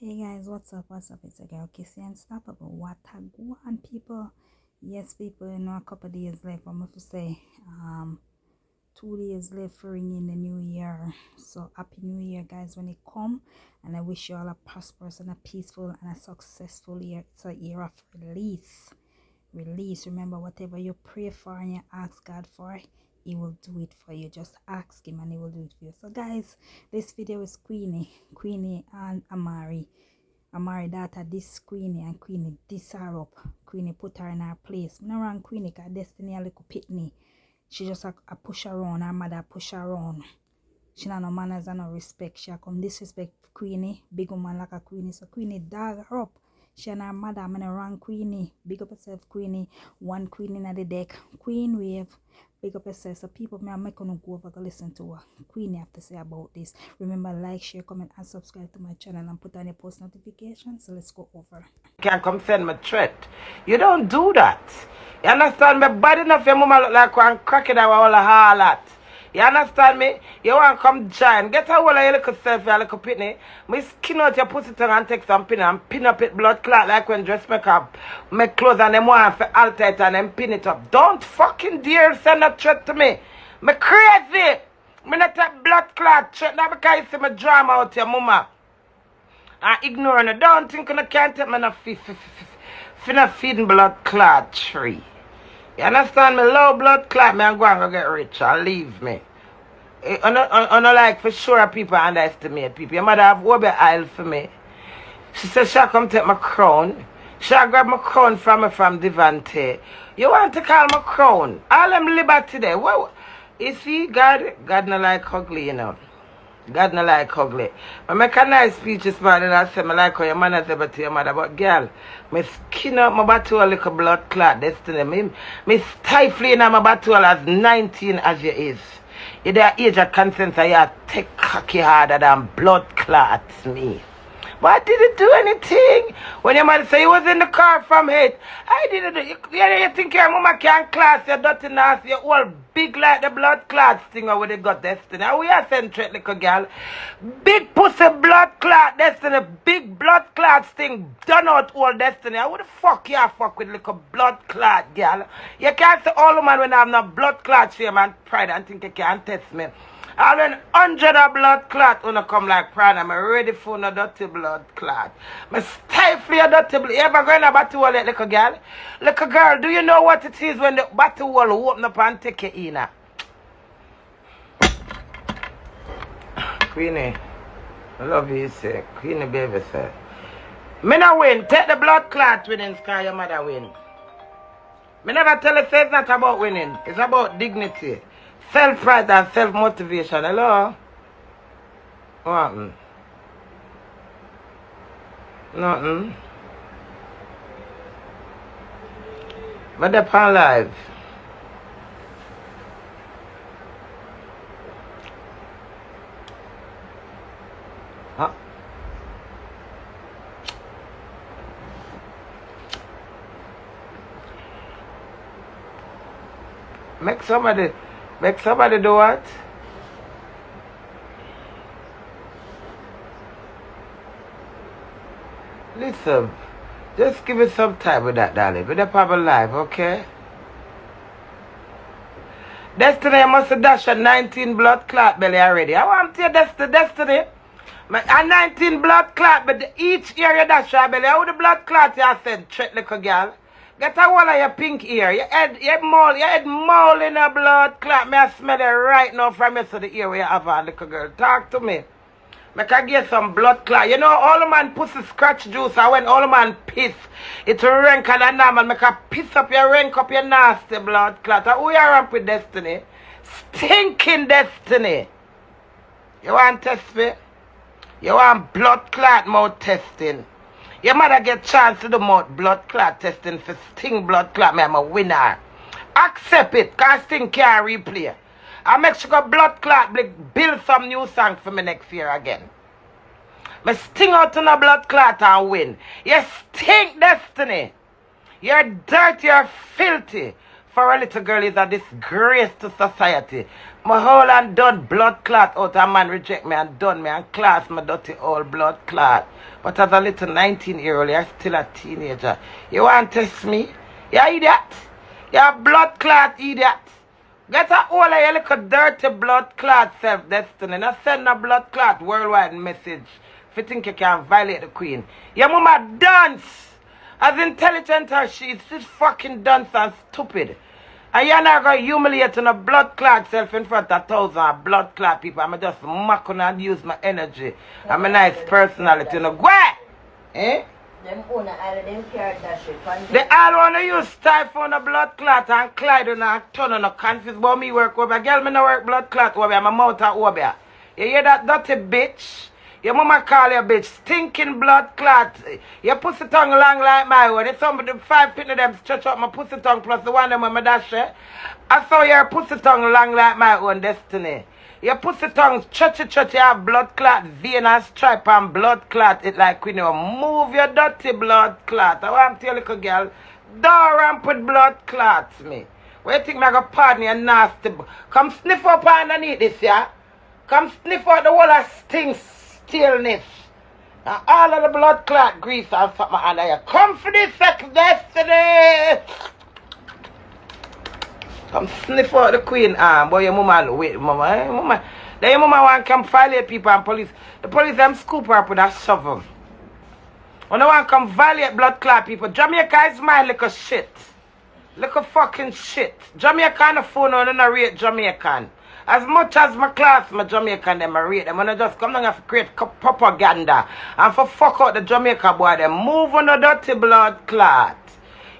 Hey guys, what's up? What's up? It's a girl Kissy Unstoppable. What a go on, people. Yes, people, a couple of days left. I'm going to say 2 days left for ringing the new year. So happy new year, guys, when it come. And I wish you all a prosperous and a peaceful and a successful year. It's a year of release. Remember, whatever you pray for and you ask God for, He will do it for you. Just ask Him and He will do it for you. So guys, this video is Queenie and Amari daughter this Queenie, and Queenie diss her up. Queenie put her in her place. No wrong Queenie, because Destiny a little pitney. She just a push her around. Her mother push her around. She not no manners and no respect. She come disrespect Queenie. Big woman like a Queenie. So Queenie dog her up. She and her mother, I'm gonna run Queenie. Big up yourself, Queenie. One Queen in the deck. Queen wave. Big up yourself. So people, I'm gonna go over to listen to what Queenie have to say about this. Remember, like, share, comment, and subscribe to my channel and put on your post notifications. So let's go over. You can't come send me threat. You don't do that. You understand me? Bad enough your mama look like one crocodile all a harlot. You understand me? You want to come join. Get a hold of your little self, your little pitney. Me skin out your pussy tongue and take some pin and pin up it blood clot like when dressmaker make clothes and them want for alter it and then pin it up. Don't fucking dare send a threat to me. Me crazy. Me not take blood clot threat. Not because you see me drama out your mama. And ignoring it. Don't think you can't take me no finna feeding blood clot tree. You understand me? Low blood clot, me and go and go get rich and leave me. I not like for sure people underestimate people. Your mother have over aisle for me. She said she'll come take my crown. She'll grab my crown from me from Devante. You want to call my crown? All them liberty there. Well, you see, God not like ugly, you know. God not like ugly. I make a nice speech this morning. I say, I like how your man has ever to your mother. But girl, me skin up my battle like a blood clot Destiny. Me stifling in my battle as 19 as you is. You the age of consent and you take cocky harder than blood clots me. But I didn't do anything. When your man say he was in the car from it, I didn't do it. You think your mama can't class your dirty nasty, you're all big like the blood clots thing where they got Destiny. And we are centric little girl. Big pussy blood clot Destiny, big blood clots thing done out all Destiny. How the fuck you fuck with little blood clot girl? You can't say all the man when I have no blood clot shame and pride and think you can't test me. And when 100 of blood clot wanna come like pride, I'm ready for no dirty blood clot. Me stifle your dirty blood. You ever go in a battle hole, little girl? Little girl, do you know what it is when the battle hole open up and take you in? Queenie, I love you, say. Queenie baby, say. Me no win. Take the blood clot winning, sky your mother win. Me never tell you say it's not about winning. It's about dignity. Self-pride and self-motivation. Hello? What happened? Nothing. But they're on live. Huh? Make somebody do what? Listen, just give it some time with that, darling. With the problem live, okay? Destiny, I must have dashed a 19 blood clot belly already. I want to tell you, Destiny. A 19 blood clot, but each year you dash your belly. How the blood clot you said, trick little girl? Get a one of your pink ear. Your head mole in a blood clot. Me I smell it right now from you to the ear where you have a little girl. Talk to me. Make I get some blood clot. You know, all the man pussy scratch juice, and when all the man piss, it rank and normal. Make I piss up your rank up your nasty blood clot. Who you ramp with Destiny? Stinking Destiny. You want test me? You want blood clot mouth testing? Your mother get chance to do mouth blood clot testing for Sting blood clot. Me, I'm a winner. Accept it, because Sting can't replay. I make sure blood clot build some new song for me next year again. Me sting out on a blood clot and win. You stink Destiny. You're dirty, you're filthy. for a little girl is a disgrace to society. My whole and done blood clot out a man reject me and done me and class my dirty old blood clot. But as a little 19-year-old, you're still a teenager. You want to test me? You idiot. You're a blood clot idiot. Get a hold of your little dirty blood clot self-destiny. Now send a blood clot worldwide message if you think you can violate the queen. Your mama dance. As intelligent as she is, she's fucking dunce and stupid. And you're not going to humiliate a blood clot self in front of 1,000 blood clot people. I'm just mock on and use my energy. I'm a nice personality. You know, go ahead. Eh? Them owner all of them care that shit. They all want to use typhoon a blood clot and Clyde and a ton of no confused about me work over. Girl, me no work blood clot over. I'm a mouth over. You hear that dirty bitch? Your mama call you a bitch. Stinking blood clot. Your pussy tongue long like my one. If somebody 5 pin of them stretch up my pussy tongue plus the one them with my dash. I saw your pussy tongue long like my own destiny. Your pussy tongue churchy have blood clot, vein and stripe and blood clot. It like Queenie. Move your dirty blood clot. I want to tell you, little girl, don't ramp with blood clots, me. Where you think I got pardon you nasty? Come sniff up underneath this, yeah? Come sniff out the whole of stillness. And all of the blood clot grease and something under you. Come for this sex destiny. Come sniff out the queen arm. Boy, your mama wait, mama. Eh? Mama. Then your mama want to come violate people and police. The police them scoop her up with a shovel. When they want to come violate blood clot people, Jamaica is my little shit. Little fucking shit. Jamaica on the phone and not rate Jamaican. As much as my class, my Jamaican, them I rate them. When I just come down and create propaganda and for fuck out the Jamaica boy, them move on the dirty blood clot.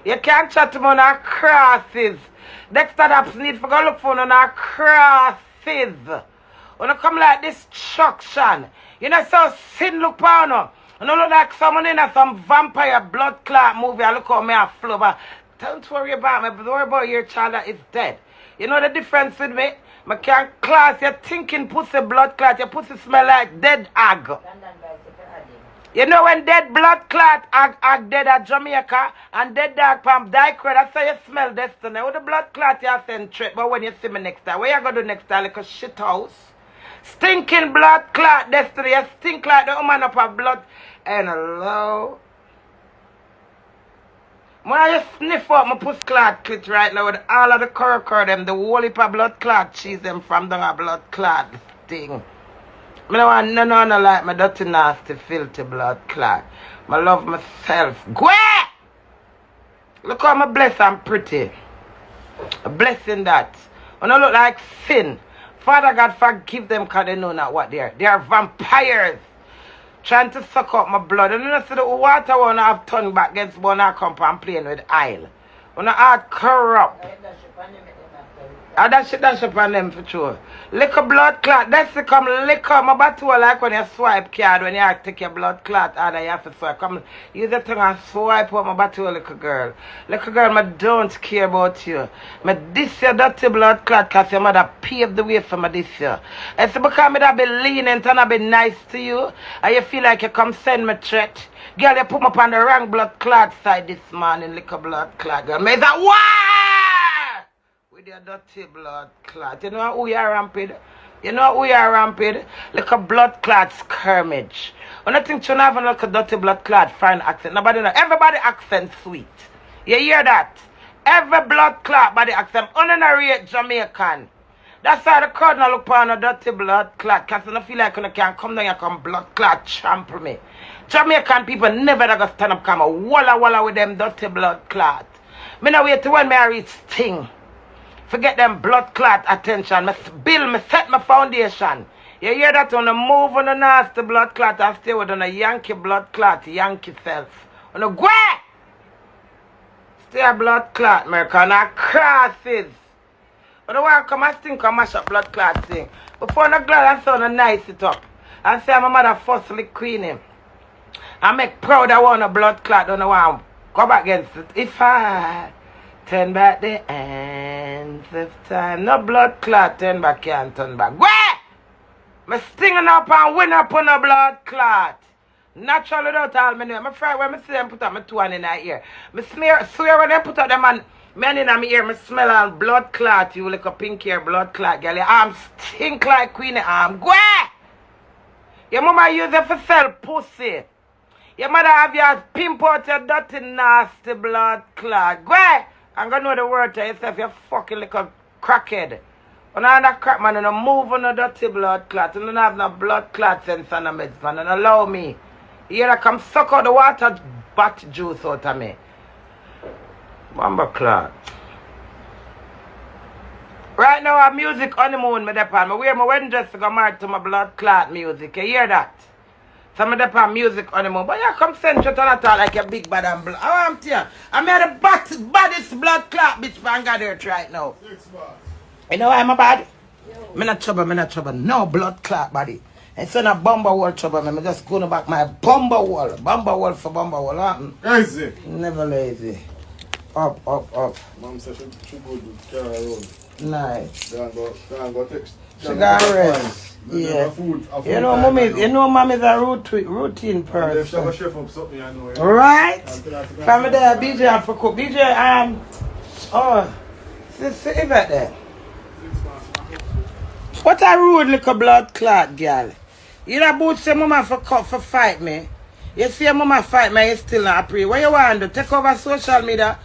You can't chat to me on our crosses. Dexter Daps need for go look for on our crosses. When I come like destruction, you know, so sin look pound up. You know, look like someone in some vampire blood clot movie. I look how me a flow, but don't worry about me. Don't worry about your child that is dead. You know the difference with me? I can't class your thinking pussy blood clot. Your pussy smell like dead hag. You know when dead blood clot hag dead at Jamaica and dead dog palm die crowd, that's how you smell destiny. With the blood clot you send trip, but when you see me next time, what you gonna do next time? Like a shit house. Stinking blood clot destiny. You stink like the woman up of blood. And hello. When you sniff up my pussy clot clit right now with all of the curl them, the whole heap of blood clot cheese them from the blood clot thing. I don't want none like my dirty nasty filthy blood clot. I love myself. Go! Look how I'm blessed and pretty. A blessing that. When I look like sin, Father God forgive them because they know not what they are. They are vampires. Trying to suck up my blood. And you know, see the water when I have turned back against one I come and playing with oil. When I heart corrupt. That shit on them for sure. Liquor blood clot. That's to come liquor. My battle like when you swipe card when you have to take your blood clot out and you have to swipe. Come use the tongue and swipe up my battle little girl. Little girl, I don't care about you. I this your dirty blood clot because your mother paved the way for me this year. It's because I be lenient and I be nice to you. And you feel like you come send me threat. Girl, you put me up on the wrong blood clot side this morning. Liquor blood clot girl. Me that what? With your dirty blood clot. You know who you are ramped? You know who you are ramped? Like a blood clot skirmish. When I think you have a little dirty blood clot foreign accent. Nobody know. Everybody accent sweet. You hear that? Every blood clot body accent. Honorary Jamaican. That's why the crowd now look upon a dirty blood clot. Because I don't feel like you can come down and come blood clot trample me. Jamaican people never gonna stand up come a walla with them dirty blood clot. Me now wait till when me reach sting. Forget them blood clot attention. Me set my foundation. You hear that on the move on the nasty blood clot and stay with on a Yankee blood clot, Yankee self. On the go! Stay a blood clot, America, and a crosses. But the one come and think and mash up blood clot thing. Before the glad and so nice it up. And say my mother firstly Queenie. I make proud I want a blood clot, don't know why go back against it. If I turn back the ends of time. No blood clot, turn back, can't turn back. Where? Me stinging up and win up on a blood clot. Naturally without all me know. I'm afraid when I see them put up my two hand in that ear. Me swear when they put up them and Man in my ear, me smell all blood clot. You like a pink hair blood clot, girl. Your arms stink like Queenie arm. Go! Your mama use it for sell pussy. Your mother have your pimp out your dirty nasty blood clot. Go! I'm gonna know the word to yourself, you fucking little crackhead. When I that crack man, you don't move on the dirty blood clot. You don't have no blood clot sense on the meds, man. And allow me. You hear come suck out the water bat juice out of me. Bomber clot. Right now, I'm music honeymoon, me depend. I wear my wedding dress to go married to my blood clot music. You hear that? So I depend music honeymoon. But you come send you to that like a big bad and blood. I want to I'm the baddest blood clot bitch on God earth right now. You know why I'm a bad? Me not trouble, No blood clot body. It's not a bomber wall trouble, me just going back my bomber wall. Bomber wall for bomber wall. Lazy. Never lazy. Up. Mom said she go do carry around. Nice. Go text. She got rest. Yeah. You know, mommy's a routine person. If she have a chef up something, I know. Right? From there, BJ have to cook. BJ, see that there. What a rude little blood clot, girl. You know about say mama for fight me. You see mama fight me, you still not pray. What you want to do? Take over social media.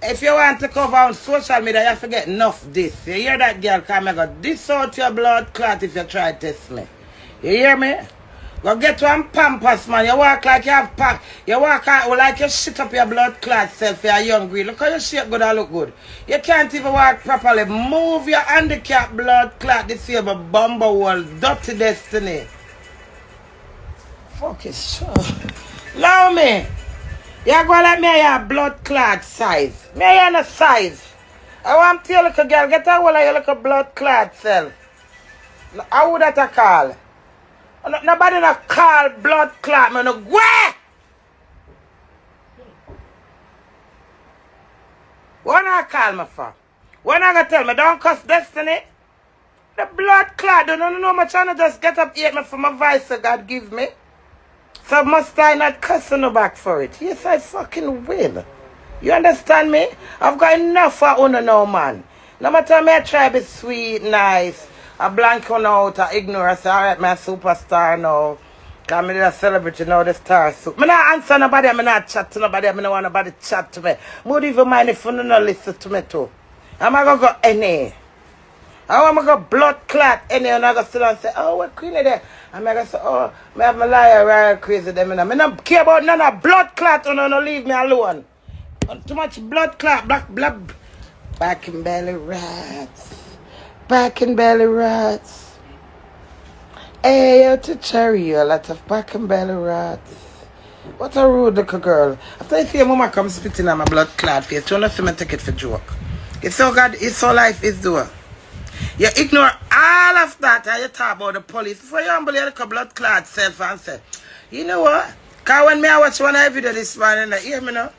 If you want to take over on social media, you have to get enough this. You hear that, girl? Come and go this out your blood clot if you try to test me. You hear me? Go get one pampas, man. You walk like you have pack. You walk out like you shit up your blood clot self. You're young green. Look how your shape good and look good. You can't even walk properly. Move your handicap blood clot disabled bumble wall. Dirty Destiny. Fuck it, sure. Allow me. You're going to let me have blood clot size. Me have no size. I want to tell you, little girl, get a hold of your little blood clot self. How would that a call? Nobody no call blood clot, man. No go! What I call me for? What I gonna tell me? Don't cuss Destiny? The blood clot, don't know how much I know just get up eat me for my vice that God give me. So must I not cuss no back for it? Yes, I fucking will. You understand me? I've got enough for uno now, man. No matter me I try to be sweet, nice. I blank on out, I ignore, I say, alright, I'm a superstar now. Because I'm a celebrity now, the star soup. I don't answer nobody, I don't chat to nobody, I don't want nobody to chat to me. I don't even mind if you don't listen to me too. I'm going to go any. I'm going to go blood clot any, and I'm going to sit down and say, oh, what Queenie there? I'm going to say, oh, I have my liar, right, crazy them. I don't care about none of blood clot, and don't leave me alone. Too much blood clot, black, back in belly rats. Back in belly rats. Hey, yo, to cherry, you a lot of back and belly rats. What a rude little girl. After I see your mama come spitting on my blood clot face, you don't see me take it for joke. It's so God, it's so life is doing. You ignore all of that and you talk about the police. Before you humble your little blood clot self and say, you know what? Because when me I watch one video this morning, you hear me now?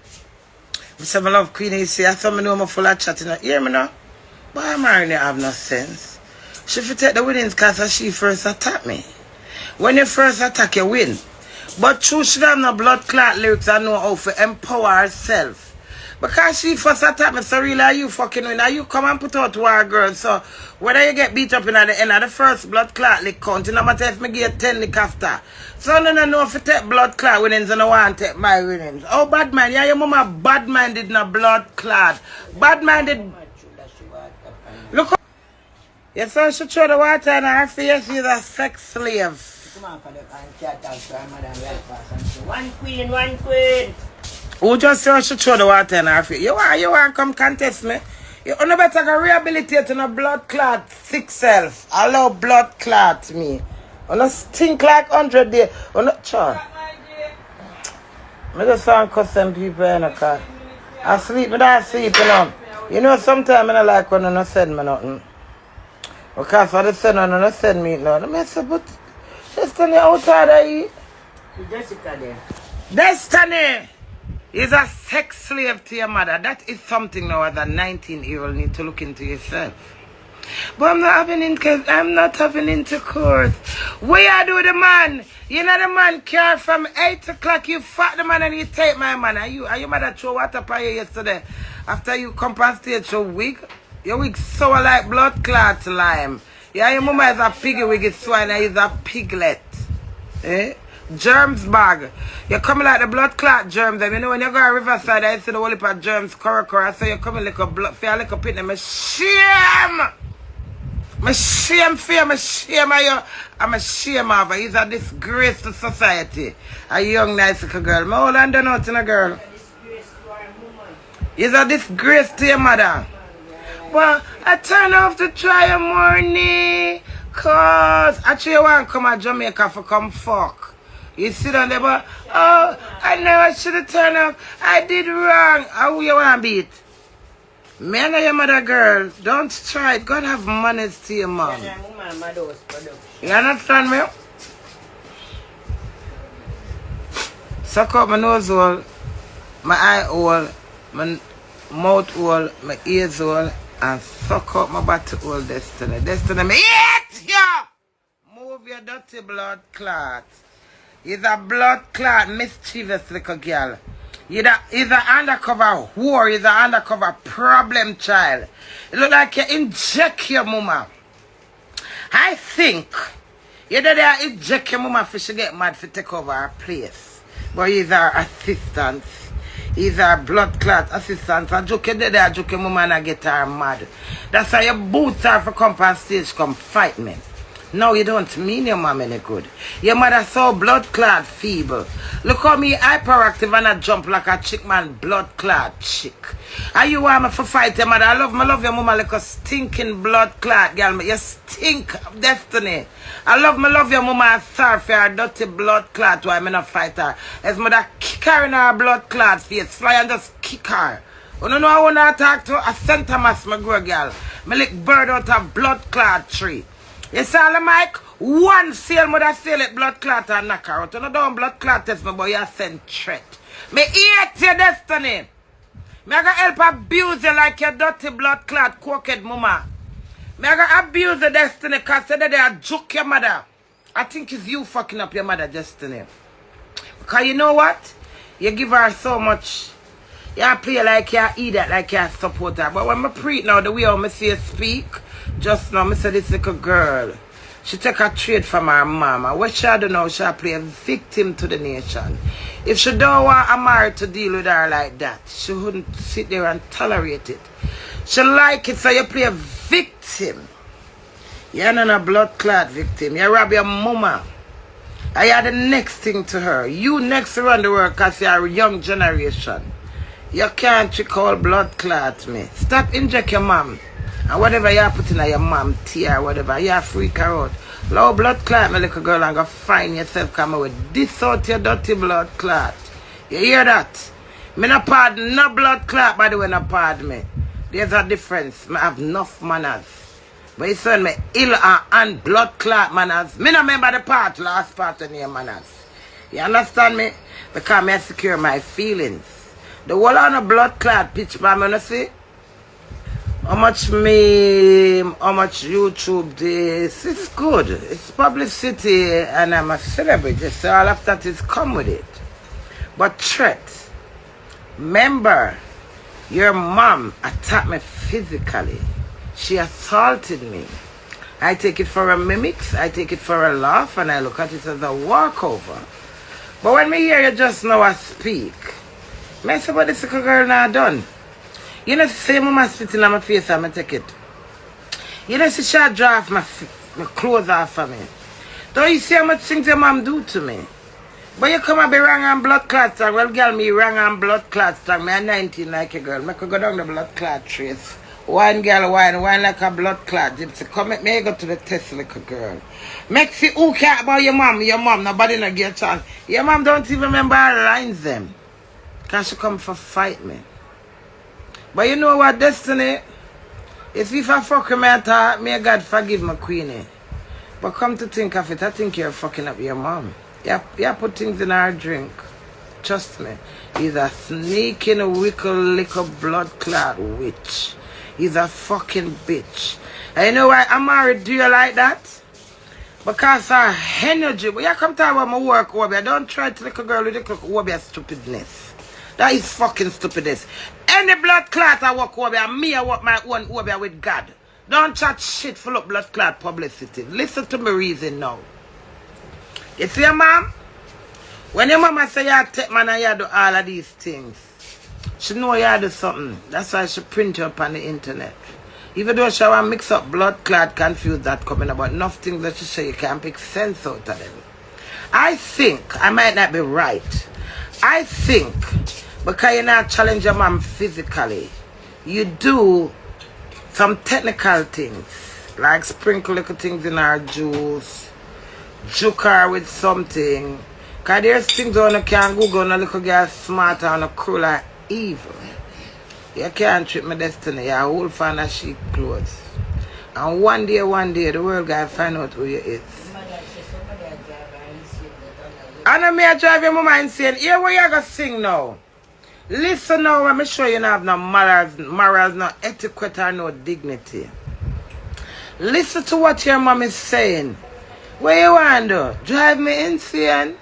I say, I love Queenie, you see, I thought me know I'm full of chatting. You hear me now? But I'm marrying you have no sense. She should take the winnings because she first attacked me. When you first attack, you win. But true, she have no blood clot lyrics and know how to empower herself. Because she first attacked me, so really are you fucking win. Are you come and put out war, girl. So whether you get beat up in at the end of the first blood clot lick count, no matter if me get 10 lick after. So no know if you take blood clot winnings and I want to take my winnings. Oh, bad man. Yeah, your mama bad minded no blood clot. Bad minded. Look. Your son should throw the water in her face. She's a sex slave. One queen. Who just say she throw the water in her face? You want come contest me? You only better go rehabilitate in a blood clot sick self. Allow blood clot me. You not stink like 100 days. You not sure. I just want to cuss some people in the car. I sleep, I don't sleep, you know. You know, sometimes I don't like when you don't send me nothing. Because for the son, you don't send me nothing. I say, but Destiny out of here. Jessica there. Destiny is a sex slave to your mother. That is something now as a 19-year-old need to look into yourself. But I'm not having intercourse. What you do the man? You know the man care from 8 o'clock. You fuck the man and you take my man. Are you mad at throw water on you yesterday? After you come past stage your wig sour like blood clot lime. Yeah, your mama is a piggy wig, it's swine, and is a piglet. Eh? Germs bag. You're coming like the blood clot germs. You know when you go to Riverside, I see the whole heap of germs, cora. So you're coming like a blood, feel like a pit. I'm shame for you. I'm shame of her. He's a disgrace to society. A young, nice little girl. My whole hand nothing, a girl. He's a disgrace to your mother. Well, I turn off to try a morning. Cause actually I want to come to Jamaica for come fuck. You sit down there, but oh, I never should have turned off. I did wrong. How you want to beat? Me and your mother, girl, don't try it. God have manners to your mom. You understand me? Suck up my nose hole, my eye hole, my mouth hole, my ears hole, and suck up my body hole, Destiny. Destiny, me eat you! Move your dirty blood clot. He's a blood clot, mischievous little girl. He's an undercover whore. He's an undercover problem child. It look like you inject your mama. I think you did inject your mama for she get mad for take over her place. But he's our assistant. He's our blood clot assistant. I joke you did joke your mama and I get her mad. That's how you boots her for come on stage come fight me. No, you don't mean your mom any good. Your mother so blood clot feeble. Look how me hyperactive and I jump like a chick man blood clot chick. Are you want me for fight your mother? I love your mama like a stinking blood clot girl. You stink of Destiny. I love your mama. I'm sorry for her dirty blood clot why I'm not fight her. As mother kick her in her blood clot face. Fly and just kick her. You know I want to talk to a St. Thomas my girl. Me lick bird out of blood clot tree. You see all the mic? One seal mother seal it blood clot and knock her out. You know don't blood clot test me but you send threat. Me hate your Destiny. Me I gonna help abuse you like your dirty blood clot cked mama. Me I gonna abuse the Destiny cause they are joke your mother. I think it's you fucking up your mother Destiny. Because you know what? You give her so much. You play like you eat it, like you support her. But when I preach now, the way I see her speak, just now, I say this little girl, she take a trade from her mama. What she do now, she play a victim to the nation. If she don't want Amar to deal with her like that, she wouldn't sit there and tolerate it. She like it, so you play a victim. You're not a blood clot victim. You rob your mama. I are the next thing to her. You next around the world because you're a young generation. You can't call blood clot me. Stop inject your mom. And whatever you put in your mom tea or whatever, you freak her out. Low blood clot, my little girl, and go find yourself come with this out your dirty blood clot. You hear that? Me no pardon no blood clot, by the way, no pardon me. There's a difference. I have enough manners. But you said me ill and blood clot manners. Me no remember the last part of your manners. You understand me? Because me secure my feelings. The whole on a blood clot pitch, but I'm gonna see how much meme, how much YouTube this. It's good. It's publicity and I'm a celebrity. So all of that is come with it. But threat. Remember, your mom attacked me physically. She assaulted me. I take it for a mimics, I take it for a laugh, and I look at it as a walkover. But when me hear you just now I speak, I say, but this little girl not done. You know, say mama spitting on my face and I take it. You know, see she draw my clothes off of me. Don't you see how much things your mom do to me? But you come and be wrong on blood clot strong. Well, girl, me wrong on blood clot strong. Me a 19 like a girl. I could go down the blood clot trace. Wine, girl, wine like a blood clot. Gypsy, come with me, go to the test, little girl. Make see who care about your mom. Nobody no get a chance. Your mom don't even remember her lines them. Because she come for fight me. But you know what, Destiny? If I fuck with me at all, may God forgive my Queenie. But come to think of it, I think you're fucking up your mom. You put things in her drink. Trust me. He's a sneaking, wicked, little blood clot witch. He's a fucking bitch. And you know why Amari do you like that? Because her energy. But you come talk about my work, Obi. Don't try to look a girl with the Obi stupidness. That is fucking stupidness. Any blood clot I walk Obi, and me I walk my own Obi with God. Don't chat shit full of blood clot publicity. Listen to my reason now. You see, mom? When your mama say you take man and you do all of these things, she know you do something. That's why she print you up on the internet. Even though she want mix up blood clot, confuse that coming about enough things that she say you can't pick sense out of them. I think, I might not be right. I think, because you're not challenge your mom physically, you do some technical things, like sprinkle little things in her juice, juke her with something. Because there's things on you can Google and a little girl smarter and a cruel or evil. You can't treat my Destiny. You're a whole fan of sheep clothes. And one day, the world guy find out who you is. And I may drive your mama insane. Hear what you going to sing now. Listen now, let me show you have no morals, no etiquette, or no dignity. Listen to what your mom is saying. What you want to do? Drive me insane?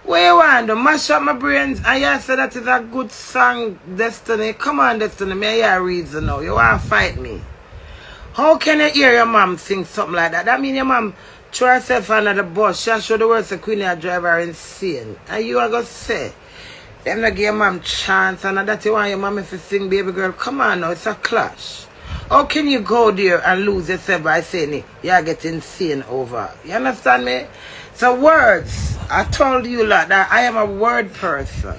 What you want to do? Mash up my brains? And you say that is a good song, Destiny. Come on, Destiny, me hear a reason now. You want to fight me? How can you hear your mom sing something like that? That means your mom throw herself under the bus. She show the words of Queenie drive her insane. And you are going to say, them not give your mom chance and that you want your mom to sing, baby girl. Come on now, it's a clash. How can you go there and lose yourself by saying you're getting insane over? You understand me? So words, I told you lot that I am a word person.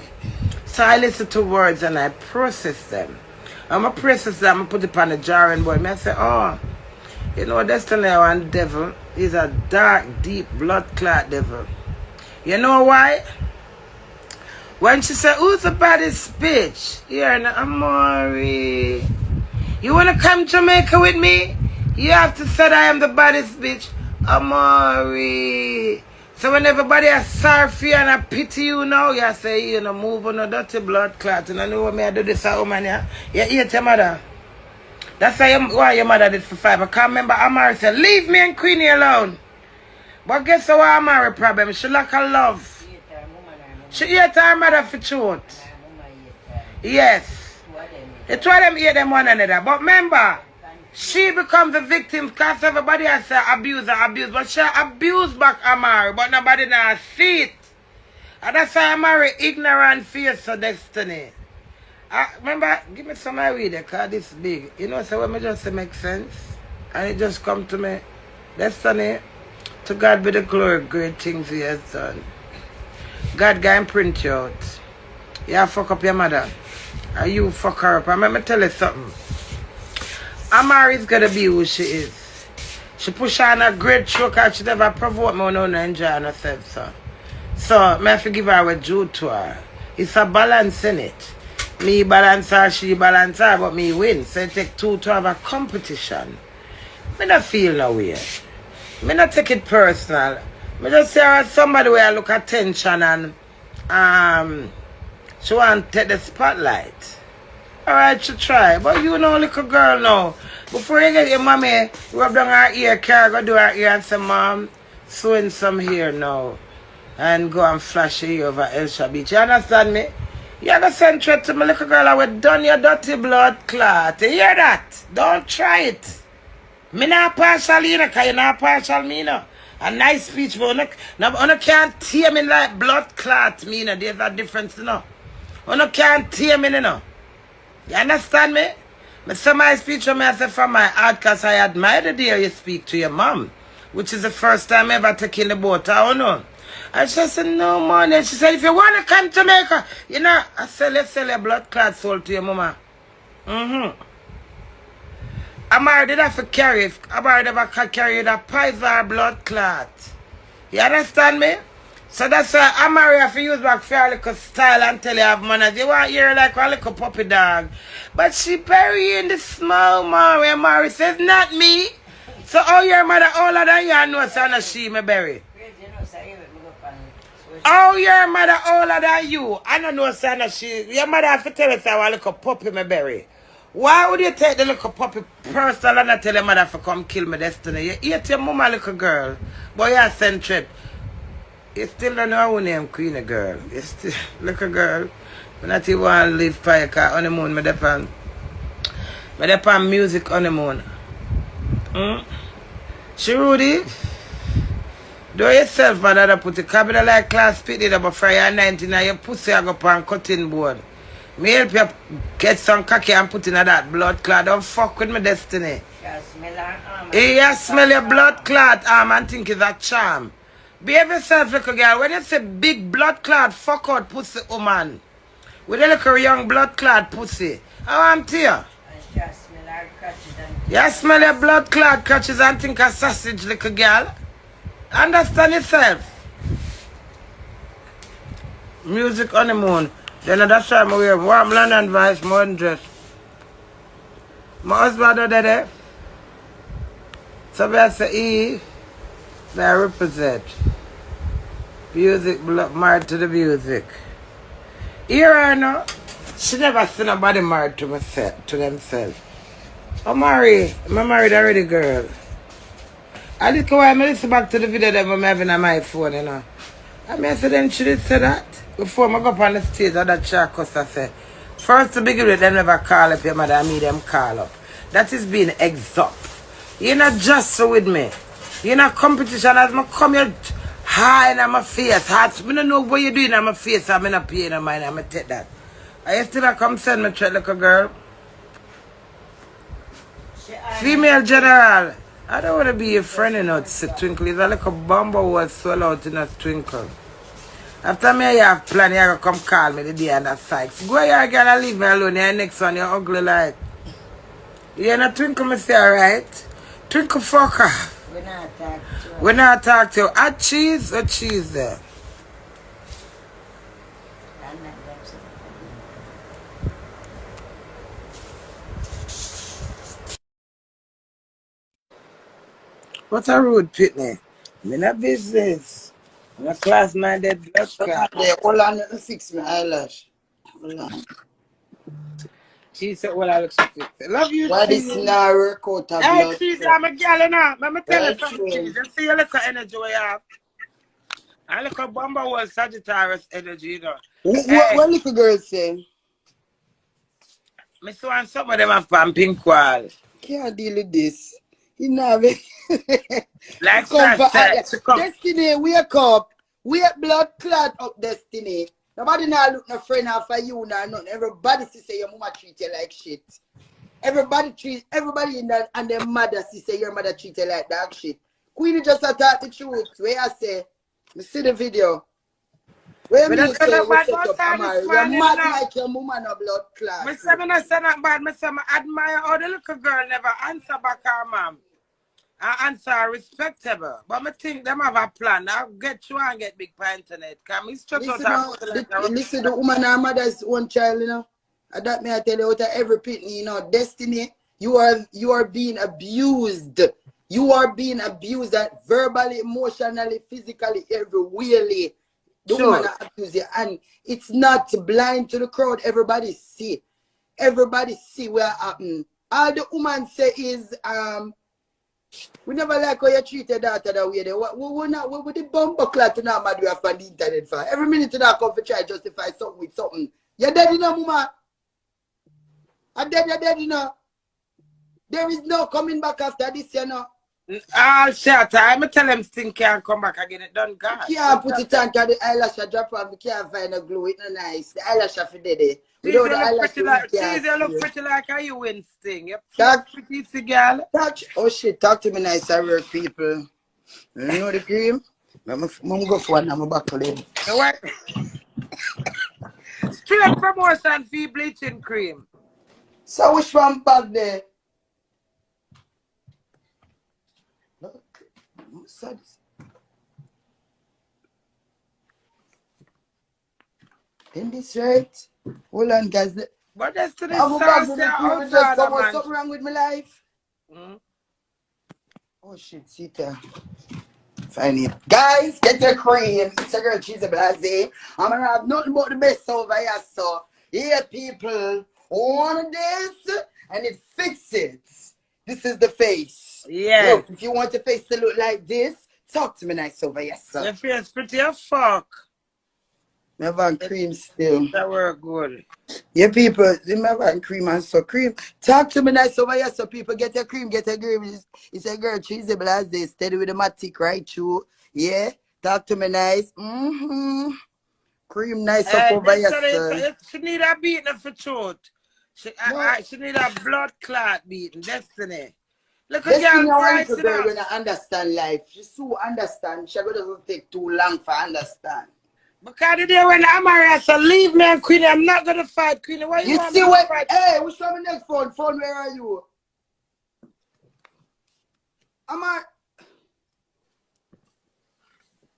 So I listen to words and I process them. I'm going to process them and put it on the jarring board. I say, oh, you know, Destiny one devil is a dark, deep, blood clot devil. You know why? When she said, who's the baddest bitch? Here in Amari. You want to come to Jamaica with me? You have to say I am the baddest bitch. Amari. So when everybody is sorry for you and I pity you now, you say, you know, move on a dirty blood clot. And I know what me I do this at home, man. You hate your mother. That's why your mother did for 5. I can't remember Amari said, leave me and Queenie alone. But guess what Amari problem? She lack her love. She hate her mother for truth. Yes. It's why them hate them one another. But remember, she becomes the victim because everybody has said abuse. But she abused back Amari. But nobody now see it. And that's why Amari ignorant fears for Destiny. Remember, give me some I read it because this big. You know, so when me just say make sense. And it just come to me. Destiny, to God be the glory, great things he has done. God can print you out. You fuck up your mother. And you fuck her up. And let me tell you something. Amari's gonna be who she is. She push on a great stroke and she never provoke me when I don't enjoy herself, so. So, I have to give her what due to her. It's a balance in it. Me balance her, she balance her, but me win. So it take two to have a competition. I don't feel no way. I don't take it personal. I just say her somebody where I look attention and she want to take the spotlight. Alright, she try. But you know, little girl now. Before you get your mommy, rub down her ear, Carol, go do her ear and say, Mom, sew in some hair now. And go and flash her over Elsha Beach. You understand me? You ever send threat to my little girl, I will done your dirty blood clot. You hear that? Don't try it. Me not partial, you know, because you're not partial, me, you know. A nice speech, but you can't tear me like blood clot, me, you know. There's a difference, you know. You can't tear me, you know. You understand me? I say my speech from me, I say from my heart, because I admire the day you speak to your mom, which is the first time ever taking the boat, I don't know. And she said, no money. And she said, if you want to come to Jamaica, you know, I said, let's sell your blood clot soul to your mama. Amar did have to carry, Amar never can carry the poison blood clot. You understand me? So that's why Amar have to use back for a little style until you have money. You want to hear like a little puppy dog. But she bury in the small Mary. And Mary says, not me. So how your mother older than you and know son she me bury? Oh, your mother older than you. I don't know son she. Your mother have to tell us how a little puppy me bury. Why would you take the little puppy personal and not tell your mother to come kill me, Destiny? You hate your mama, little girl. Boy, you send trip. You still don't know her name, Queenie girl. You still, little girl. I not even want to live fire car honeymoon. Me depend music honeymoon. Shirudi, do yourself, man, that put the cabinet like class speed it up for your 99, your pussy I go on cutting board. Me help you get some cocky and put in that blood clot. Don't fuck with me, Destiny. You smell your blood clot arm and think it's a charm. Behave yourself, little girl. When you say big blood clot, fuck out pussy woman. With a little young blood clot pussy. I want to you. You smell your blood clot crutches and think a sausage, little girl. Understand yourself. Music honeymoon. Then that's why I wear warm London Vice modern dress. My husband are there. So I say E, I represent. Music married to the music. Here I know. She never seen nobody married to themselves. I'm married already, girl. I did go and listen back to the video that I'm having on my phone, you know. I mean, I said, then she did say that. Before I go up on the stage, that chat cuss I say, first to begin with, them never call up your mother, and me them call up. That is being exop. You're not just with me. You're not competition as I come here high in my face. I don't know what you're doing in my face. I'm not paying no mind. I'm going to take that. Are you still come send me treat like a girl? Female general. I don't want to be your friend, you know, Twinkle. It's like a bomb was swell out in a twinkle. After me, you have plan, you're going to come call me the day and that Sykes. Go here, girl, and leave me alone. You're next one, you're ugly like. You're not Twinkle, me say, alright? Twinkle, fuck off. We're not talking to you. Add cheese or cheese there? What a rude pitney. I'm in a business. I'm a class-minded blood clot. Hold on, let me fix my eyelash. Hold on. She said, well, I look so fit. Love you, Why cheese. this now work out a Hey, blood? cheese, I'm a girl, you know. Let me tell you Right, something, sure. cheese. You see your little energy we have. I look at Bomba was Sagittarius energy, you know. What little girl say? Me saw some of them have from pink wall. Can't deal with this. You know me. Like Come for come. Destiny, wake up. Wake blood clot up, Destiny. Nobody now look no friend after you now nothing. Everybody say your mama treat you like shit. Everybody in that and their mother say your mother treat you like dog shit. Queenie just attack the truth. Where I say, me see the video. Where me say we set up Amar. You're mad like your mama no blood clot. Me say me not say that bad. Me say I admire how the little girl never answer back her mom. I answer respectable. But I think them have a plan. I'll get you and get big by internet. Come, it's just listen, the woman and mother's own child, you know. And that may I tell you out of every pitney, you know, Destiny, you are being abused. You are being abused verbally, emotionally, physically, everywhere. The woman abuse you. And it's not blind to the crowd. Everybody see. Everybody see what happened. All the woman say is we never like how you treat your daughter that way. What the bumper clot to now mad we have on the internet for? Every minute you come to try to justify something with something. You're dead enough, mama. I'm dead, you're dead enough. There is no coming back after this, you know. I'll shut I'm tell them thing can't come back again. It done God. You can't put it on because the eyelash drop off. You can't find a glue. It's not nice. The eyelash for dead. Without the eyelash, you look pretty like how you win sting. Yep. Pretty girl. Oh shit, talk to me nice, I work people. You know the cream? I'm go for one, I'm back for them. What? Straight promotion for bleaching cream. So which one back there? In this right? Hold on, guys. But that's to the something wrong with my life. Oh shit, Sita. Fine it. Guys, get your cream. It's a girl, she's a blase. I'm gonna have nothing but the best over here, so. Yeah, people. On this, and it fits it. This is the face. Yes. Look, if you want your face to look like this, talk to me nice over, yes, sir. Your face pretty as fuck. Never on cream still. That work good. Yeah, people, remember on cream and so cream. Talk to me nice over here so people get a cream, get a cream. It's a girl cheesable as they steady with the matic right through. Yeah, talk to me nice. Cream nice up over here, sir. She need a beating for truth. She need a blood clot beating. Destiny. Look at Destiny, girl our right little girl when I understand life. She so understand. She doesn't take too long for understand. Because the day when Amar said, leave me and Queenie, I'm not going to fight Queenie. Why you want see me what? to fight? Hey, which one next phone? Phone, where are you? Amar.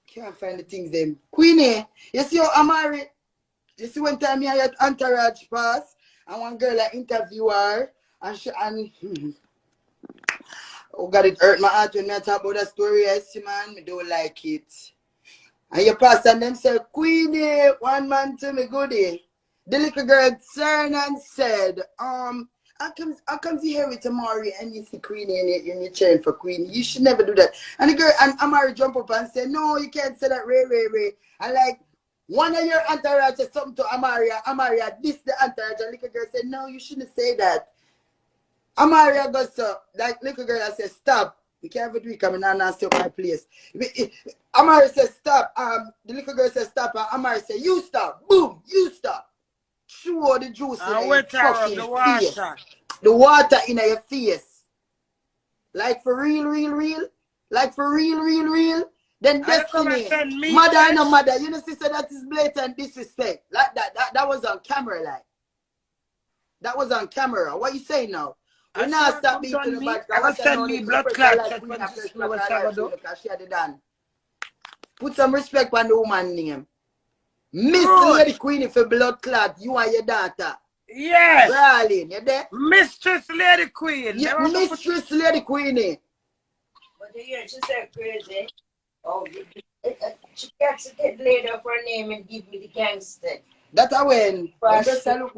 Can't find the things them. Queenie, you see how Amar, you see one time I had entourage pass and one girl I interview her and oh God, it hurt my heart when I talk about that story. Yes, man, me don't like it. And you pass and them say, Queenie, one man to me goodie. The little girl turned and said, how comes you here with Amari and you see Queenie and you're cheering for Queenie? You should never do that. And the girl and Amari jump up and say, no, you can't say that, Ray. And like, one of your entourage said something to Amari, this the entourage. And the little girl said, no, you shouldn't say that. Amari goes, like, little girl I said, stop. We can't have a drink coming and stay up my place. Amari says stop. The little girl says stop. And Amari says, you stop. Boom, you stop. Show the juice in your fucking face. The water in your face. Like for real. Like for real. Then Destiny, mother and no mother. You know, sister, that is blatant disrespect. Like that was on camera, like. That was on camera. What you saying now? We now stop beating the back. I send me blood clot. Put some respect on the woman name. Miss Lady Queenie for blood clot. You and your daughter. Yes. Darling, you there? Mistress Lady Queen. Yeah, Mistress Lady Queenie. But yeah, she said crazy. Oh, she gets to get laid up her name and give me the gangster. That's how when. But she know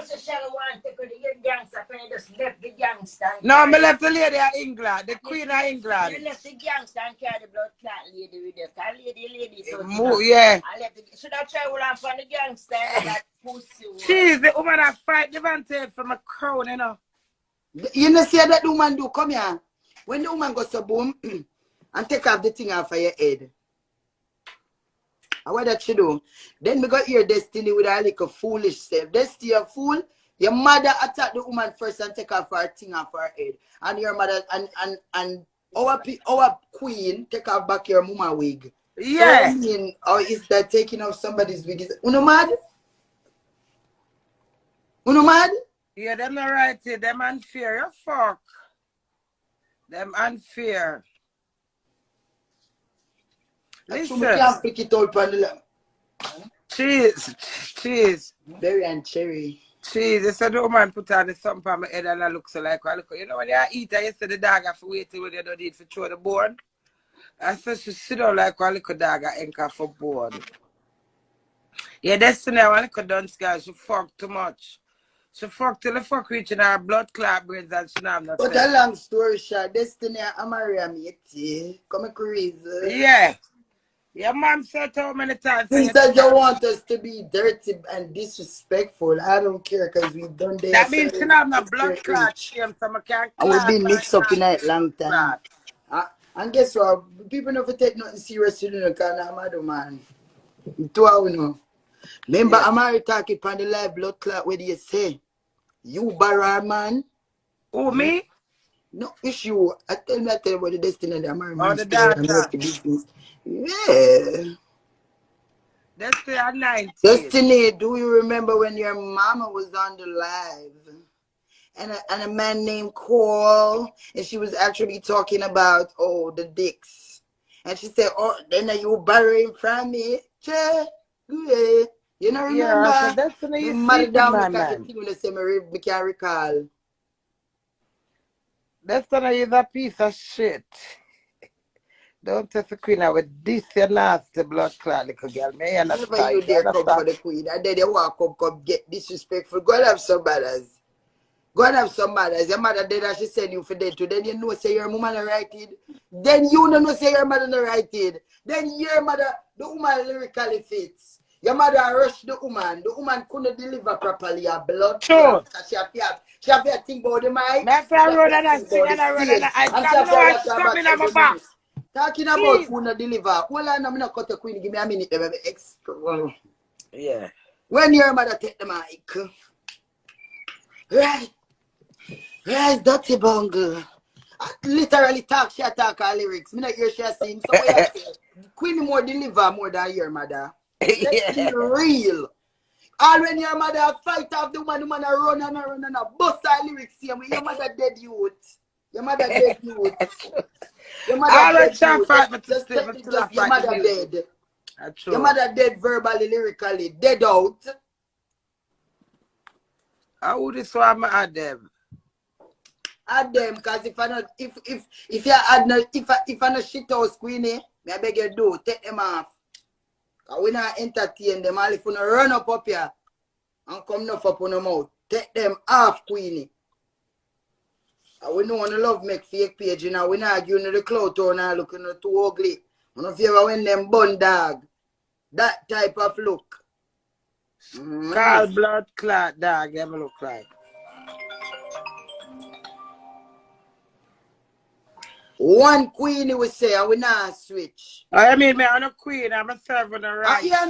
she shall want to go to the gangster and just left the gangster. No, I left the lady of England, the Queen of England. You left the gangster and carry the blood clot lady with us. That lady. So yeah. I left the, should I try one from the gangster that pussy? She's the woman that fight Devante from a crown, you know. You know, see that the woman do, come here. When the woman goes to boom and take off the thing off of your head. And what that she do? Then we got here Destiny with her little foolish self. Destiny, a fool. Your mother attack the woman first and take off her thing off her head. And your mother and our queen take off back your mama wig. Yeah. So, I mean, or is that taking off somebody's wig? Uno mad? Uno mad? Yeah, them not right here. Them unfair. You fuck. Them unfair. Listen. Pick it out on the Cheese. Berry and cherry. Cheese. This is the woman put on the something on my head and I look so like, you know when you eat and you say the dog have to wait till you don't need to throw the bone. I said she sit down like a little dog and anchor for bone. Yeah, Destiny, I want to dance girl. She fuck too much. She fuck till the fuck reaching her blood clot braids and she not have no But a long story short, Destiny and Amari me, come crazy. Yeah. Your mom said how many times. Since you want us to be dirty and disrespectful, I don't care because we've done this. That means she not have no blood clot shame, so I can't. And we've been mixed up in a long time. And guess what? People never take nothing serious to do because I'm a man. Do I know? Remember, Amari talking on the live blood clot. What do you say? You barra man? Who, me? No issue. I tell you about the Destiny and the Amari man. Oh, the data. Yeah. Destiny at 19. Destiny, do you remember when your mama was on the live? And a man named Cole, and she was actually talking about, the dicks. And she said, then are you borrowing from me? Yeah. You know, remember? Yeah, so Destiny is sleeping, my man. I can't recall. Destiny is a piece of shit. Don't test the queen out with this nasty blood clot, little girl. May Whenever you dare come for the queen, and then they walk up, get disrespectful. Go and have some manners. Go and have some mothers. Your mother dead and she send you for dead too. Then you know say your woman not righted. Then you don't know say your mother not righted. Then your mother, the woman lyrically fits. Your mother rushed the woman. The woman couldn't deliver properly. Her blood True. clot. She have to think about the mic. Me have to She have run to and I think sing about the and I run and stage. I And she come. You have know to what? watch her back Something in my every back. minute. Talking about Jeez. who not deliver. Well, I'm not cut the queen. Give me a minute. Baby. Yeah. When your mother take the mic. Right. Right, dirty bungle. I literally she talk her lyrics. Me not hear she sing. So what you say? Queen more deliver more than your mother. Let's be Yeah. real. All when your mother fight off the woman run and bust her lyrics same way. Your mother dead youth. Your mother dead youth. Your mother All right, dead try youth. fight, but Just still, take but it, still I just your fight the mother music. dead. That's Your true. mother dead verbally, lyrically, dead out. How would this one I add them? Add them, cause if you add no if I no shit house Queenie, me I beg you do take them off. Cause we not entertain them all if you no run up here and come enough up on them mouth. Take them off, Queenie. And we know wanna love make fake page, you know. We not arguing the clout or not looking too ugly. I don't ever when them bun dog. That type of look. Call blood clot dog, them look like. One Queenie we say and we not switch. I mean, me, I'm a queen, I'm a servant of rice. You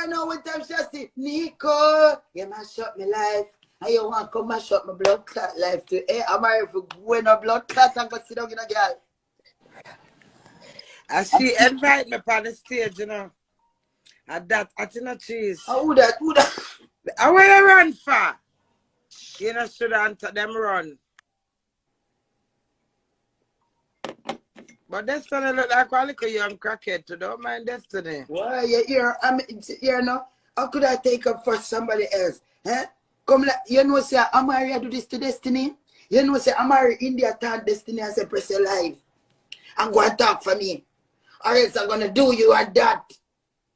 know what time she say, Nico, you mash up my life. And you want to come mash up my blood clot life too. Hey, I'm married for going a blood clot and go sit down in a girl. I see invite me on the stage, you know. And that, I think not cheese. Who that? And where you run for? You know, should answer them run. But Destiny look like a little young crackhead too. Don't mind Destiny. Why you here? Here now. How could I take up for somebody else? Huh? Come like, you know, say, Amari, I do this to Destiny. You know, say, Amari, India turn Destiny and say, press your live. And go and talk for me. Or else I'm going to do you and that.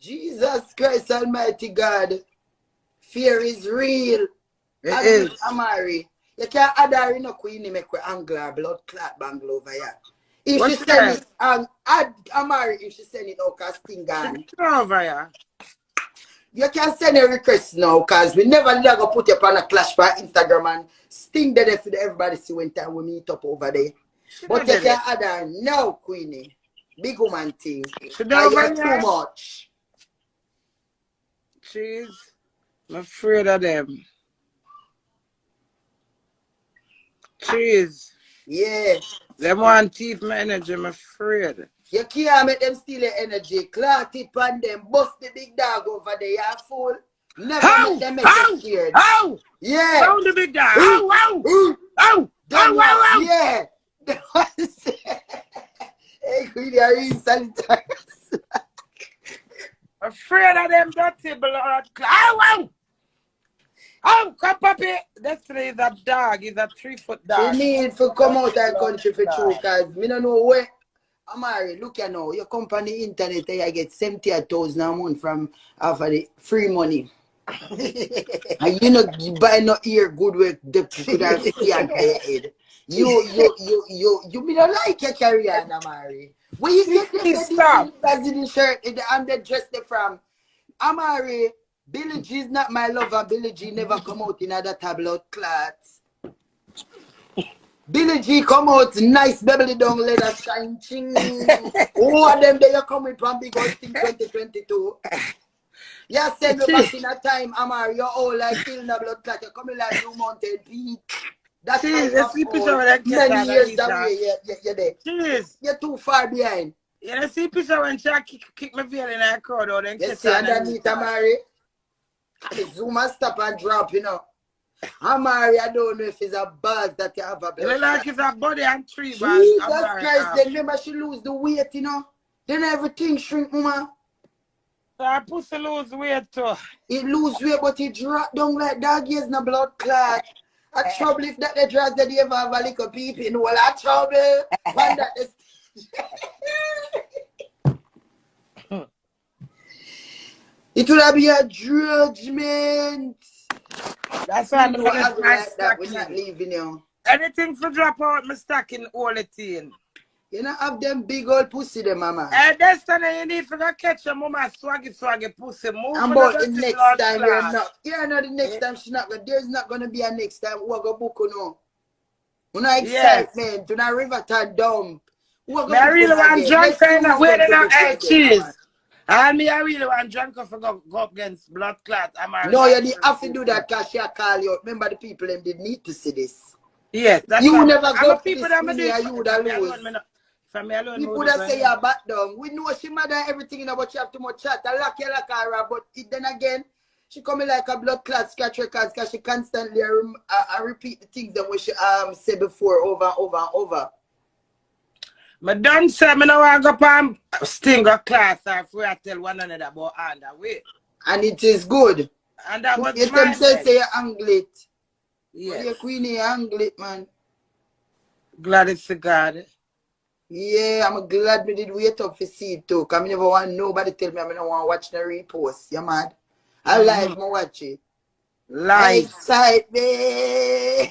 Jesus Christ Almighty God. Fear is real. It is. Amari. You can't add her in a Queenie make her angler blood clot bangle over here. If What she she send said? it, add Amari if she send it out cause thing gone. She over here. You can send a request now because we never go put you on a clash for Instagram and sting there for everybody see when time we meet up over there. But you can add her now, Queenie. Big woman thing. She over You're too here. much. Jeez. I'm afraid of them. Jeez. Yeah. Them want thief my energy, I'm afraid. You can't make them steal your energy. Clot it on them. Bust the big dog over there. You fool. Never make them make you scared. How? Yeah. Sound the big dog. How? Yeah. Hey, Queenie, are you sanitary? Afraid of them dirty blood. Oh, come puppy. Destiny is a dog. He's a 3-foot dog. She need to come out of the country for true because me don't know where. Amari, look you know, you come on the internet and you get 70,000 a month from off of the free money. And you know you buy no ear good work the could have see and pay head. You me don't like your career, Amari. Where you get the shirt and the dress from? Amari, Billie G is not my lover. Billie G never come out in other tabloid clots. Billie G come out nice beverly down leather shine ching. Who are them there you come with from big old thing 2022? You send me back in a time, Amari, you're all like killing the blood clot. You're coming like Blue Mountain Pete. That's many years away. You're there. Jeez. You're too far behind. You see picture when she kick my veil in her crowd or then you see underneath Amari? Zoom and stop and drop, you know. Amari, I don't know if it's a bag that you have a blood. It look like it's a body and 3 bags. Jesus Christ, then remember she lose the weight, you know. Then everything shrink, mama. So her pussy lose weight too. It lose weight, but it drop down like dog is no blood clot. A trouble if that the drugs that you ever have a little peeping. Well, a trouble. One that is... It would be a judgment. That's why See, I'm do gonna ugly my like that. We're not stocking. leaving you. Anything for drop out, my stocking all it in. You know, have them big old pussy, them, mama. Destiny, you need to go catch your mama swaggy pussy. Move And for the about the dirty next blood time, clot. you're not the next Eh? time. There's not gonna be a next time. Who go book you know? Una Yes. excitement, una river dump. Who Me go I book you really want again? drunk Let's see kind of who's where going they to not book you again, mama. cheese. And me I really want drunk for go up against blood clot. I'm a No, you didn't natural have to do sister. that because she call you. Remember the people them did need to see this. Yes, that's You why never I'm go a for people this that I'm do Queenie it and you would for me lose. alone. Me not, for me alone, me People would that go say ahead. you're back down. We know she mad at everything, but she have too much chat. I like you like her, but then again, she coming like a blood clot scratch records because she constantly repeat the things that we she said before over and over and over. Me done say me no want go palm stinger class or if we tell one another about underway. And it is good. And that was You my can say best. you angle it. But Yes. you Queenie, you angle it, man. Glad it's a God. Yeah, I'm glad we did wait up for see it too. Because I never want nobody tell me I don't want to watch the repost. You mad? I live, I watch it. I Live. excite me.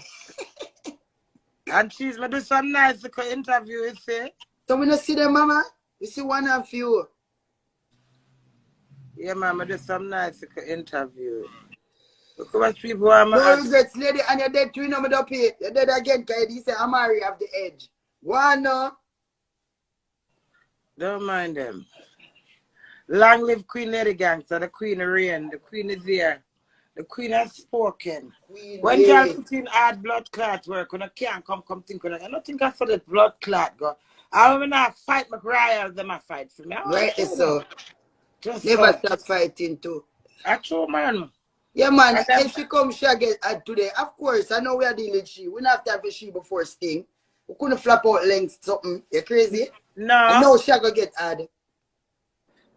And she's me do some nice little interview, you see. So we don't see them, mama. We see one of you. Yeah, man, I do some nice little interview. Look how much people are No my regrets, lady, and you're dead too, you know me don't pay. You're dead again, because he said Amari have the edge. One no. Don't mind them. Long live Queen Lady Gangster, the Queen of Rain, the Queen is here. The Queen has spoken. Queen, When yeah. girl put in hard blood clot work, when I can't come think when I don't think I for the blood clot go. I will not fight my royals, them I fight for me. Right, so. Just Never so. stop fighting too. Actual man. Yeah, man, And then, if she come, she get today. Of course, I know we are dealing with she. We don't have to have a she before Sting. We couldn't flap out length something. You crazy? no. I know she gonna get hard.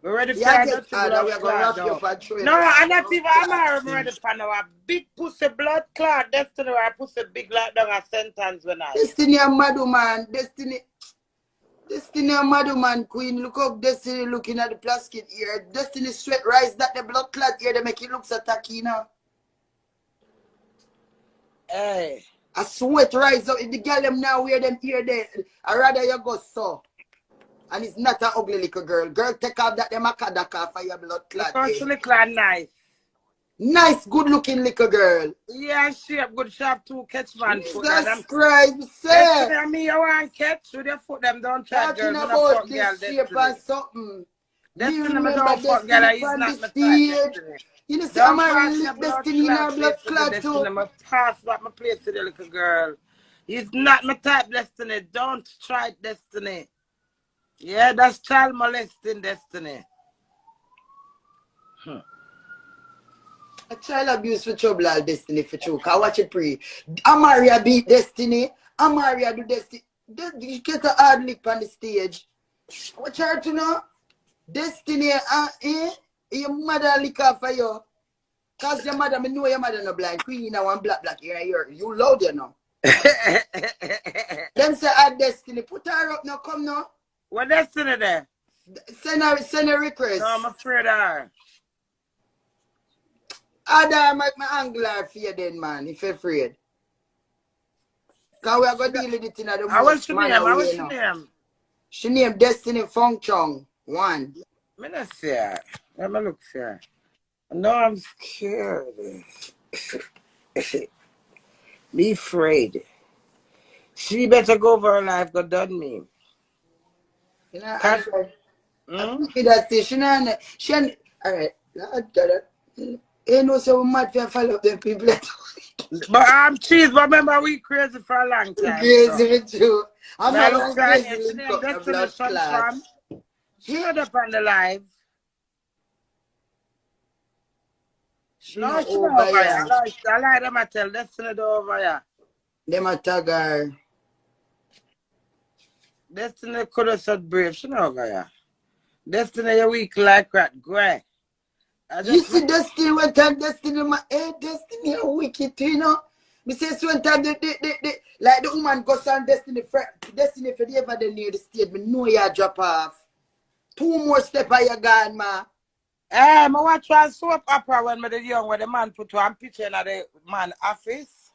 We're ready for Yeah, a get dirty hard, and blood we are gonna clot wrap you though. up and show you. No, I'm not even I'm Sting. ready for now. A big pussy blood clot. Destiny where I pussy big like down a sentence when I. Destiny and Madu, man. Destiny and Madu, man. Queen, look up Destiny looking at the plastic here. Destiny sweat rise that the blood clot here. They make it look so tacky now. Hey. I sweat rise up. If the girl them now wear them here there, I rather you go so. And it's not an ugly little girl. Girl, take off that them akadaka for your blood clot. Because she look like nice. Nice, good looking little girl. Yeah, she have good shop too. Catch man foot. Jesus Christ, Destiny say. and me, you want catch? With your foot them don't try Talking girl. Me no about fuck girl this shape Destiny. and something. Me Destiny me remember don't fuck girl. Destiny He's on the not my type stage. Destiny. You know, see, I'm Don't a pass real your blood Destiny in clot her blood place to the clot Destiny. too. Me pass back my place to the little girl. He's not my type Destiny. Don't try Destiny. Yeah, that's child molesting Destiny. A child abuse for trouble all Destiny for true. Cause watch it pre. Amaria beat Destiny. Amaria do Destiny. You get a hard lick on the stage. Watch her to know. Destiny, your mother lick off for you. Cause your mother, me know your mother no blind. Queen, you know one black here. You loud you know. Them say add Destiny. Put her up now, come now. What Destiny there? Send a request. No, I'm afraid of her. Ada make my angler for you then, man, if you're afraid. Cause we are going to deal with it in the I most was man name. I away was now. name. She named Destiny Function 1. Me not see her. Let me look for her. No, I'm scared. Be afraid. She better go over her life, go done me. You know, Cat- she alright. You know, so we might follow the people. But I'm cheese, but remember we crazy for a long time. Crazy with you. I'm Now not look one at crazy her, she link named up the Destiny blood clot. Sunshine. She not up on the live. She No, not she not over over here. here. I like them I tell Destiny do over here. Them a tag her. Destiny could have said brave. She not over here. Destiny you weak like rat. Grey. You see Destiny one time, Destiny, my Destiny a wicked, you know. Me say so one time, like the woman goes on Destiny for the ever the near the stage, me know you drop off. 2 more steps are you gone, ma. I watch one soap opera when I was young, where the man put one picture in the man office.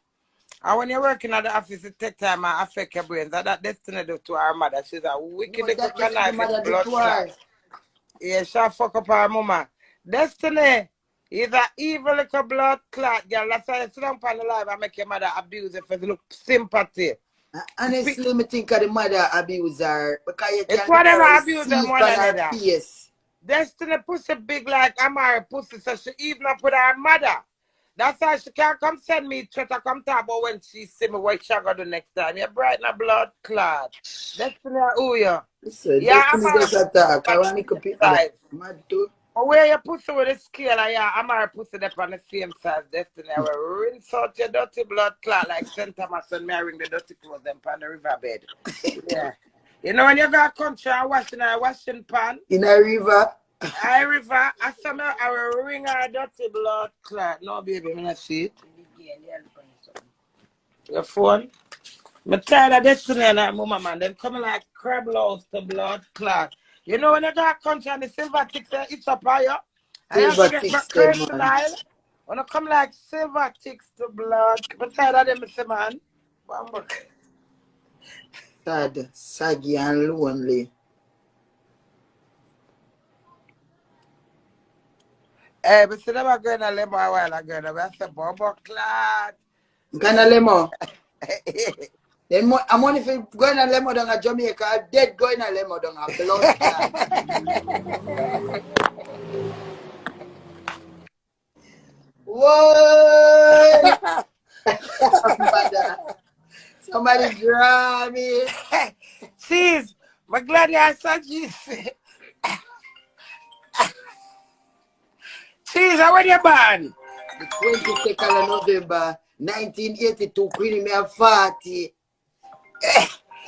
And when you're working at the office, it take time and affect your brains. That Destiny do to her mother. She's a wicked What little that Destiny conniving mother do blood to clot. her? Yeah, she fuck up her mama. Destiny is a evil little blood clot, girl. That's why you sit down on the live and make your mother abuse it for the look sympathy. Honestly, me think of the mother abuse her because you It's can whatever literally abuse see them it one on her another. face. Destiny pussy big like Amar pussy, so she even up with her mother. That's why she can't come send me to come talk about when she see me what she gonna do next time. You're bright in a blood clot. Destiny, who you? Listen, Yeah, Destiny Amar just pussy attack. I on the want to same compete with that. size. Mad too. But where your pussy with the scale, yeah, Amar pussy up on the same size. Destiny, I will rinse out your dirty blood clot like St. Thomas when me ring the dirty clothes them on the riverbed. Yeah. You know when you go country and washing a washing pan, In a river. I river, I saw me, I will ring a dirty blood clot. No, baby, me not see it. Your phone. Me tired of Destiny and that mama, man. Them coming like crab loaves to blood clot. You know when you go country and the silver ticks, it's up higher. I have to Silver get my ticks them, curtain man. aisle. When I come like silver ticks to blood. Me tired of them, Mr. Man. One more. Sad, saggy, and lonely. Hey, but see them are going to lemon a while ago. I said, Bobo clot. Kind of lemo. Then I'm only going to lemo down a Jamaica. I'm dead going to lemo down a blood clot. Whoa! Somebody grab me. Cheese. My glad you saw cheese. Cheese, how are you born? The 22nd of November, 1982, Queenie, me a 40.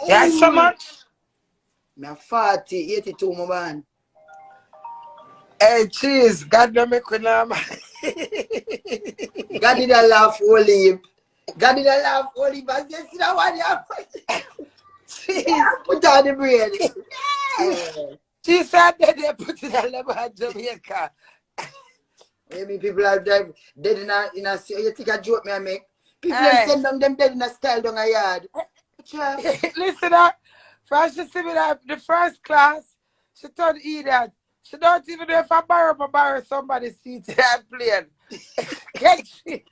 Yeah, so much? Me a 40, 82, my man. Hey, cheese, God don't make me know, man. God did a laugh, Olive. God did a laugh, Olive. I said, see that one, yeah. Cheese. Put on the brain. Yeah. Cheese said that they put it all about Jamaica. I mean, people are dead in a, you think I joke me I make? People Hey. send them dead in a style down a yard. Listen up. First she see me that the first class, she told idiot. She don't even know if I borrow somebody's seat in that plane. Get she?